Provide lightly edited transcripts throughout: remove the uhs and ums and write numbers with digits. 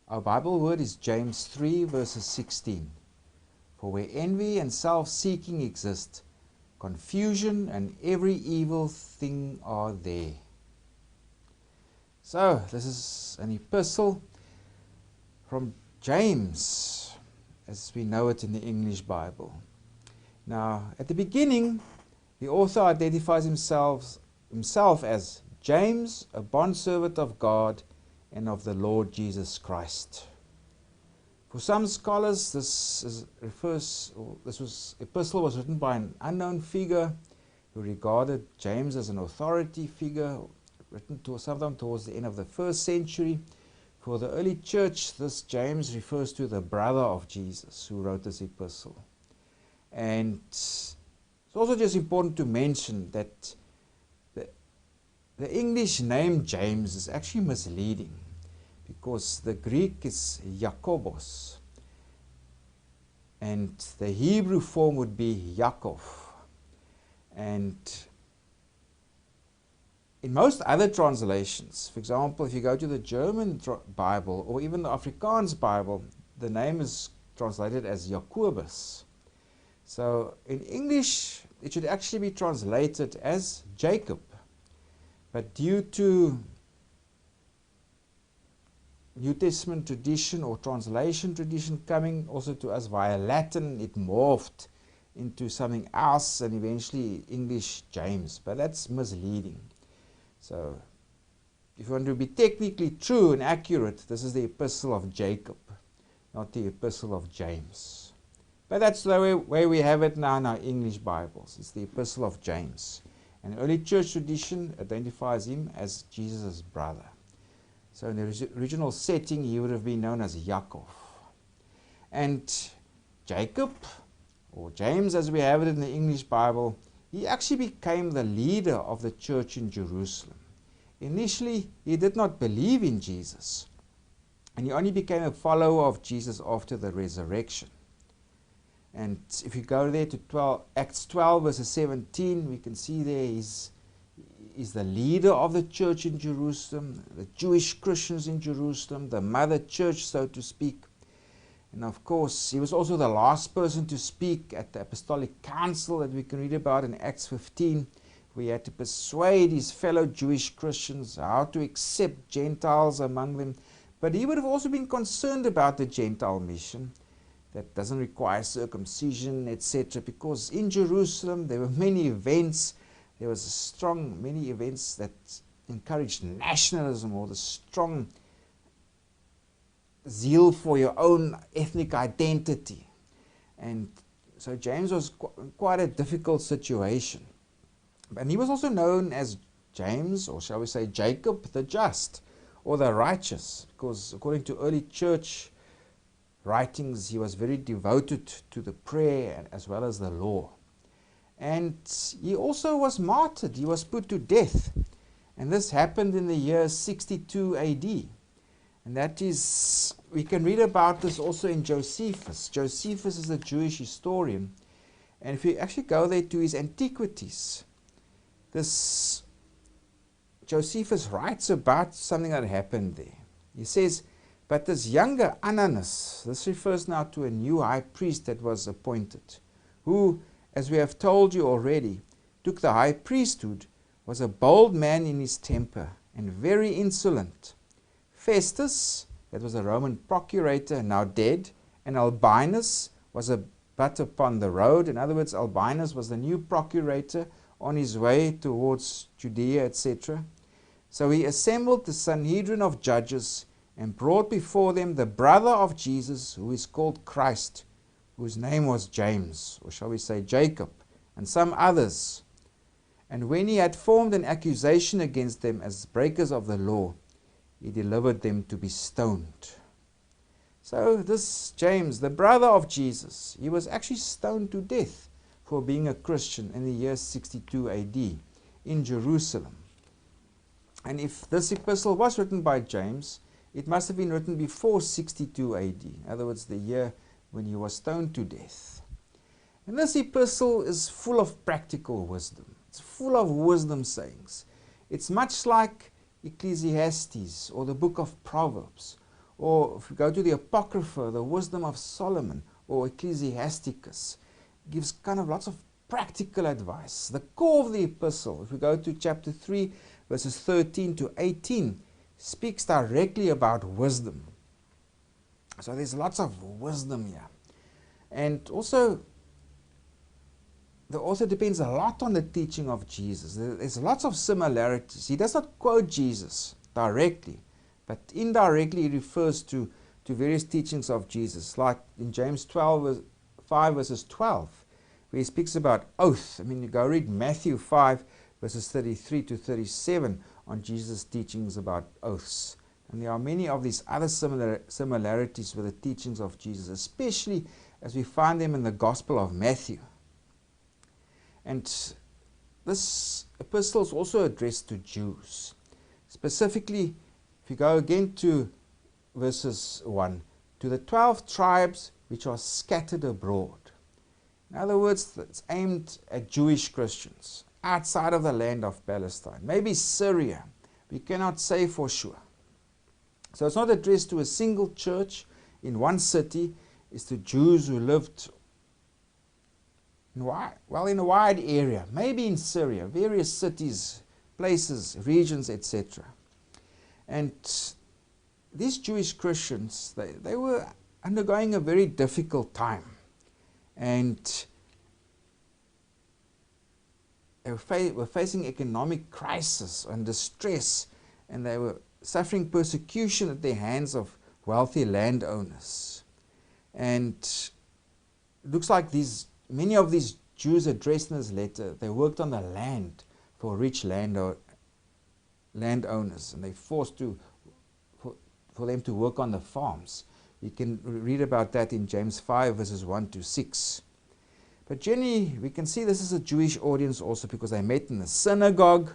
Our Bible word is James 3 verses 16. For where envy and self-seeking exist, confusion and every evil thing are there. So, this is an epistle from James, as we know it in the English Bible. Now, at the beginning, the author identifies himself as James, a bondservant of God and of the Lord Jesus Christ. For some scholars, this epistle was written by an unknown figure who regarded James as an authority figure, written sometime towards the end of the 1st century. For the early church, this James refers to the brother of Jesus who wrote this epistle. And it's also just important to mention that the English name James is actually misleading, because the Greek is Jakobos and the Hebrew form would be Yaakov. And in most other translations, for example, if you go to the German Bible or even the Afrikaans Bible, the name is translated as Jacobus. So in English, it should actually be translated as Jacob. But due to New Testament tradition or translation tradition coming also to us via Latin, it morphed into something else and eventually English James. But that's misleading. So if you want to be technically true and accurate, this is the epistle of Jacob, not the epistle of James. But that's the way we have it now in our English Bibles. It's the epistle of James. And early church tradition identifies him as Jesus' brother. So in the original setting, he would have been known as Yaakov. And Jacob, or James as we have it in the English Bible, he actually became the leader of the church in Jerusalem. Initially, he did not believe in Jesus, and he only became a follower of Jesus after the resurrection. And if you go there to Acts 12 verses 17, we can see there he's the leader of the church in Jerusalem, the Jewish Christians in Jerusalem, the mother church, so to speak. And of course, he was also the last person to speak at the Apostolic Council that we can read about in Acts 15, where he had to persuade his fellow Jewish Christians how to accept Gentiles among them. But he would have also been concerned about the Gentile mission that doesn't require circumcision, etc. Because in Jerusalem there were many events. There was many events that encouraged nationalism or the strong zeal for your own ethnic identity. And so James was quite a difficult situation. And he was also known as James, or shall we say Jacob, the just, or the righteous, because according to early church writings, he was very devoted to the prayer as well as the law. And he also was martyred. He was put to death. And this happened in the year 62 AD. And that is, we can read about this also in Josephus. Josephus is a Jewish historian. And if you actually go there to his Antiquities, this Josephus writes about something that happened there. He says, but this younger Ananus, this refers now to a new high priest that was appointed, who, as we have told you already, took the high priesthood, was a bold man in his temper and very insolent. Festus, that was a Roman procurator, now dead, and Albinus was but upon the road. In other words, Albinus was the new procurator on his way towards Judea, etc. So he assembled the Sanhedrin of judges and brought before them the brother of Jesus, who is called Christ, whose name was James, or shall we say Jacob, and some others. And when he had formed an accusation against them as breakers of the law, he delivered them to be stoned. So this James, the brother of Jesus, he was actually stoned to death for being a Christian in the year 62 AD in Jerusalem. And if this epistle was written by James, it must have been written before 62 AD, in other words, the year when he was stoned to death. And this epistle is full of practical wisdom. It's full of wisdom sayings. It's much like Ecclesiastes or the book of Proverbs Or if we go to the Apocrypha, the Wisdom of Solomon, or Ecclesiasticus, it gives kind of lots of practical advice. The core of the epistle, if we go to chapter 3, verses 13 to 18, speaks directly about wisdom. So there's lots of wisdom here. And also, the author depends a lot on the teaching of Jesus. There's lots of similarities. He does not quote Jesus directly, but indirectly he refers to various teachings of Jesus, like in James 5 verses 12, where he speaks about oath. I mean, you go read Matthew 5 verses 33 to 37 on Jesus' teachings about oaths. And there are many of these other similarities with the teachings of Jesus, especially as we find them in the Gospel of Matthew. And this epistle is also addressed to Jews. Specifically, if you go again to verses 1, to the 12 tribes which are scattered abroad. In other words, it's aimed at Jewish Christians outside of the land of Palestine, maybe Syria. We cannot say for sure. So it's not addressed to a single church in one city. It's to Jews who lived in a wide area, maybe in Syria, various cities, places, regions, etc. And these Jewish Christians, they were undergoing a very difficult time. And they were facing economic crisis and distress, and they were suffering persecution at the hands of wealthy landowners. And it looks like many of these Jews addressed in this letter, they worked on the land for rich landowners, and they forced for them to work on the farms. You can read about that in James 5 verses 1 to 6. But generally, we can see this is a Jewish audience also because they met in the synagogue.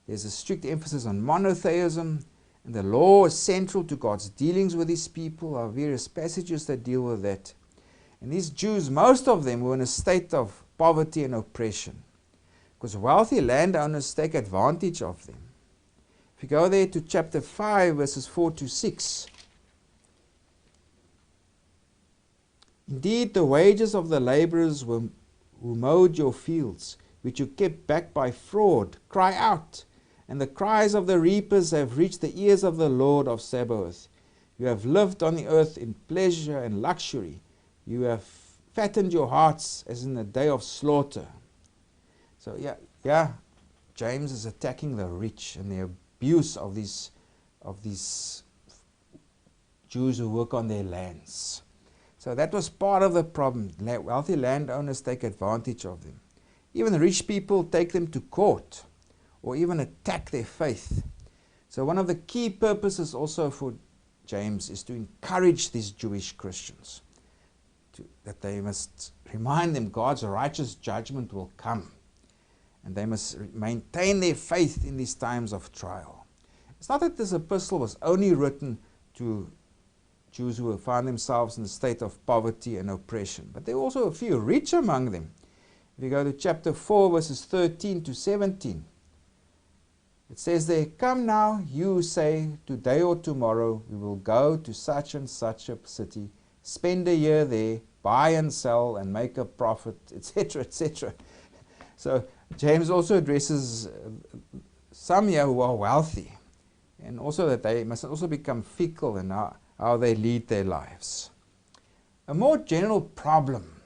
There's a strict emphasis on monotheism, and the law is central to God's dealings with his people. There are various passages that deal with that. And these Jews, most of them were in a state of poverty and oppression, because wealthy landowners take advantage of them. If you go there to chapter 5, verses 4 to 6, indeed, the wages of the laborers who mowed your fields, which you kept back by fraud, cry out, and the cries of the reapers have reached the ears of the Lord of Sabaoth. You have lived on the earth in pleasure and luxury. You have fattened your hearts as in the day of slaughter. So James is attacking the rich and the abuse of these Jews who work on their lands. So that was part of the problem. Wealthy landowners take advantage of them. Even rich people take them to court or even attack their faith. So one of the key purposes also for James is to encourage these Jewish Christians, that they must remind them God's righteous judgment will come, and they must maintain their faith in these times of trial. It's not that this epistle was only written to Jews who found themselves in a state of poverty and oppression, but there were also a few rich among them. If you go to chapter 4, verses 13 to 17, it says there, "Come now, you say, today or tomorrow we will go to such and such a city, spend a year there, buy and sell and make a profit," etc., etc. So James also addresses some here who are wealthy, and also that they must also become fickle in how they lead their lives. A more general problem,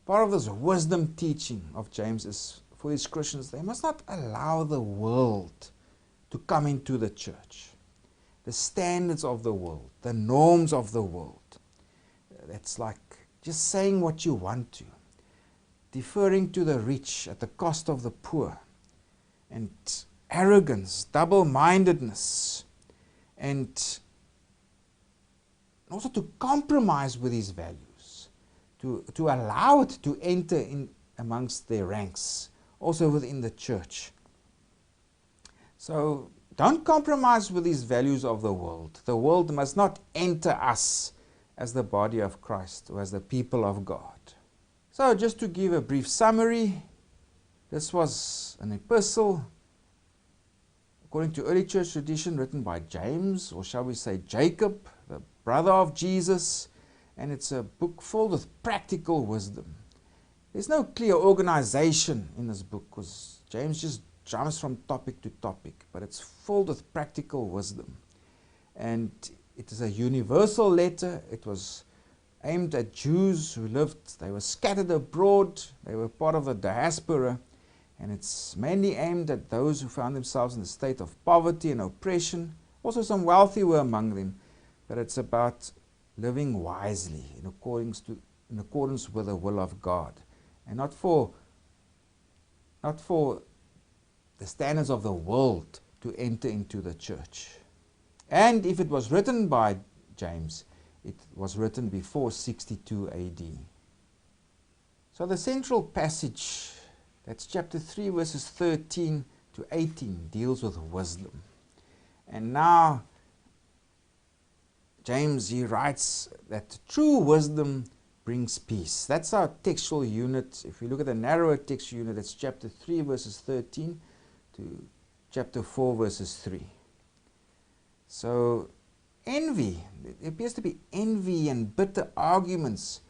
part of this wisdom teaching of James is for these Christians, they must not allow the world to come into the church. The standards of the world, the norms of the world. That's like just saying what you want to, deferring to the rich at the cost of the poor, and arrogance, double-mindedness, and also to compromise with these values, to allow it to enter in amongst their ranks, also within the church. So don't compromise with these values of the world. The world must not enter us as the body of Christ or as the people of God. So just to give a brief summary, this was an epistle according to early church tradition, written by James, or shall we say Jacob, the brother of Jesus, and it's a book filled with practical wisdom. There's no clear organization in this book because James just jumps from topic to topic, but it's filled with practical wisdom. And it is a universal letter. It was aimed at Jews who lived, they were scattered abroad, they were part of the diaspora, and it's mainly aimed at those who found themselves in a state of poverty and oppression. Also some wealthy were among them, but it's about living wisely in accordance with the will of God, and not for the standards of the world to enter into the church. And if it was written by James, it was written before 62 AD. So the central passage, that's chapter 3 verses 13 to 18, deals with wisdom. And now James, he writes that true wisdom brings peace. That's our textual unit. If we look at the narrower text unit, it's chapter 3 verses 13 to chapter 4 verses 3. So envy, there appears to be envy and bitter arguments,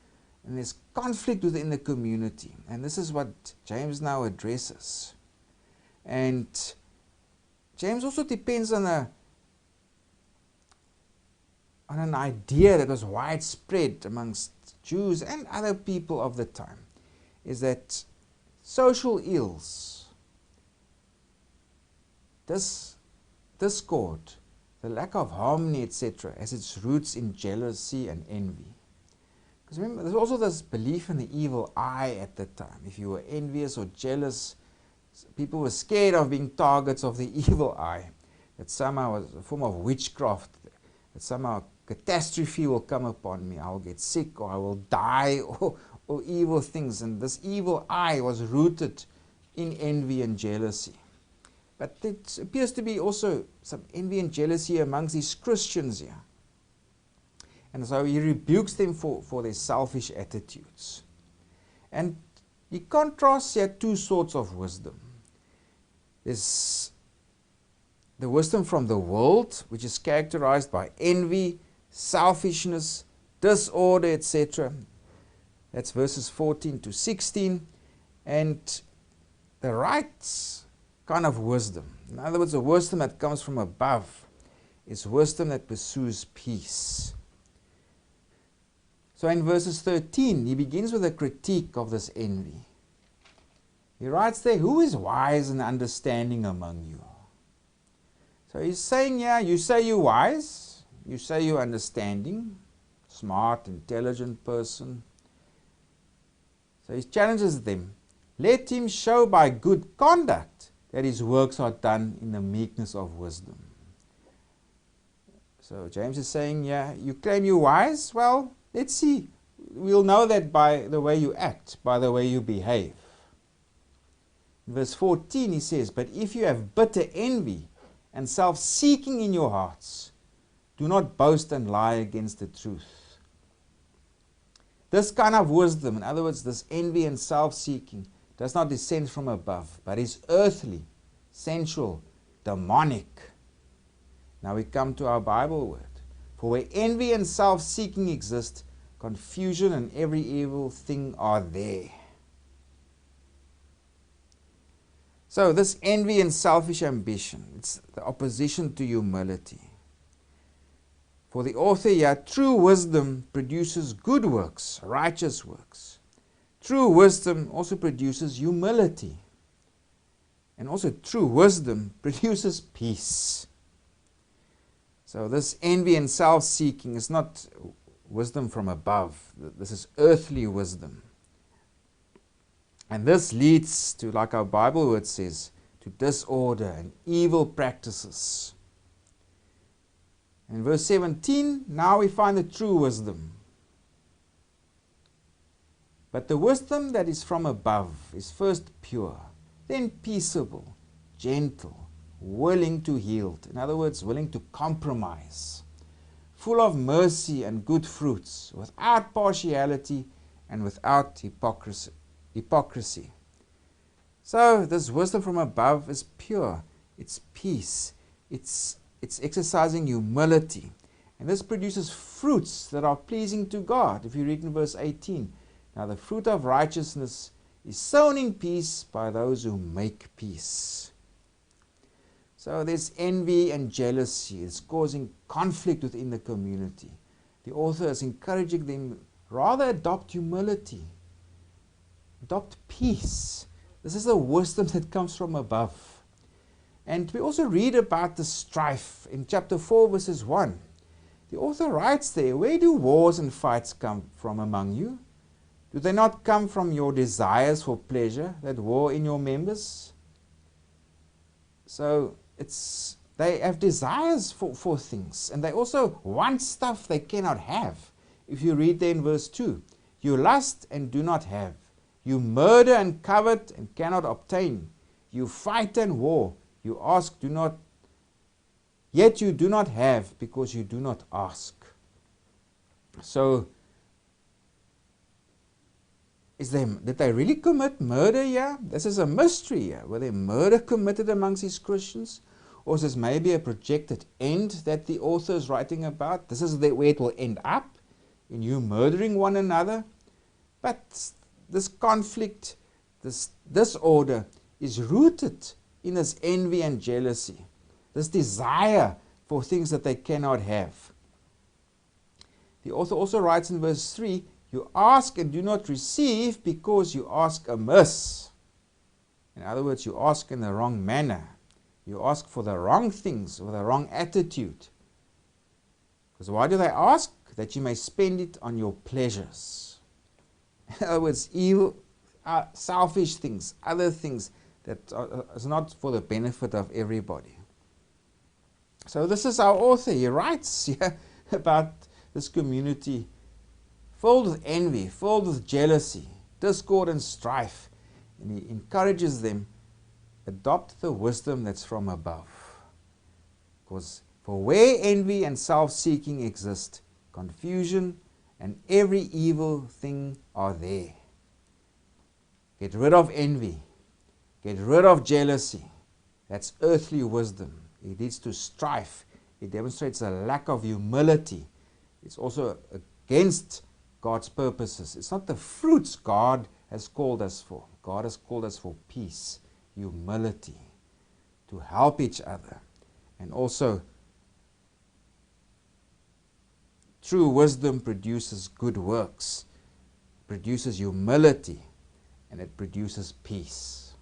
and there's conflict within the community. And this is what James now addresses. And James also depends on an idea that was widespread amongst Jews and other people of the time, is that social ills, discord, the lack of harmony, etc., has its roots in jealousy and envy. Because remember, there's also this belief in the evil eye at the time. If you were envious or jealous, people were scared of being targets of the evil eye, that somehow was a form of witchcraft, that somehow catastrophe will come upon me, I will get sick, or I will die, or evil things. And this evil eye was rooted in envy and jealousy. But there appears to be also some envy and jealousy amongst these Christians here. And so he rebukes them for their selfish attitudes. And he contrasts here two sorts of wisdom. There's the wisdom from the world, which is characterized by envy, selfishness, disorder, etc. That's verses 14 to 16. And the right kind of wisdom, in other words, the wisdom that comes from above, is wisdom that pursues peace. So in verses 13, he begins with a critique of this envy. He writes there, "Who is wise and understanding among you?" So he's saying, yeah, you say you're wise, you say you're understanding, smart, intelligent person. So he challenges them. Let him show by good conduct that his works are done in the meekness of wisdom. So James is saying, yeah, you claim you're wise? Well, let's see. We'll know that by the way you act, by the way you behave. In verse 14 he says, "But if you have bitter envy and self-seeking in your hearts, do not boast and lie against the truth." This kind of wisdom, in other words, this envy and self-seeking, does not descend from above, but is earthly, sensual, demonic. Now we come to our Bible word. For where envy and self-seeking exist, confusion and every evil thing are there. So this envy and selfish ambition, it's the opposition to humility. For the author here, true wisdom produces good works, righteous works. True wisdom also produces humility. And also true wisdom produces peace. So this envy and self-seeking is not wisdom from above. This is earthly wisdom. And this leads to, like our Bible word says, to disorder and evil practices. In verse 17, now we find the true wisdom. But the wisdom that is from above is first pure, then peaceable, gentle, willing to yield. In other words, willing to compromise. Full of mercy and good fruits, without partiality and without hypocrisy. So this wisdom from above is pure. it's peace, it's exercising humility. And this produces fruits that are pleasing to God. If you read in verse 18, now the fruit of righteousness is sown in peace by those who make peace. So there's envy and jealousy. It's causing conflict within the community. The author is encouraging them, rather adopt humility. Adopt peace. This is the wisdom that comes from above. And we also read about the strife in chapter 4, verses 1. The author writes there, where do wars and fights come from among you? Do they not come from your desires for pleasure that war in your members? So they have desires for things, and they also want stuff they cannot have. If you read there in verse 2, you lust and do not have. You murder and covet and cannot obtain. You fight and war. You ask, do not, yet you do not have, because you do not ask. So, did they really commit murder here? This is a mystery here. Were there murder committed amongst these Christians? Or is this maybe a projected end that the author is writing about? This is where it will end up, in you murdering one another. But this conflict, this disorder is rooted in this envy and jealousy, this desire for things that they cannot have. The author also writes in verse 3, you ask and do not receive because you ask amiss. In other words, you ask in the wrong manner. You ask for the wrong things with the wrong attitude. Because why do they ask? That you may spend it on your pleasures. In other words, evil, selfish things, other things that is not for the benefit of everybody. So this is our author. He writes here about this community filled with envy, filled with jealousy, discord and strife. And he encourages them, adopt the wisdom that's from above. Because for where envy and self-seeking exist, confusion and every evil thing are there. Get rid of envy. Get rid of jealousy. That's earthly wisdom. It leads to strife. It demonstrates a lack of humility. It's also against God's purposes. It's not the fruits God has called us for. God has called us for peace, humility, to help each other. And also, true wisdom produces good works, produces humility, and it produces peace.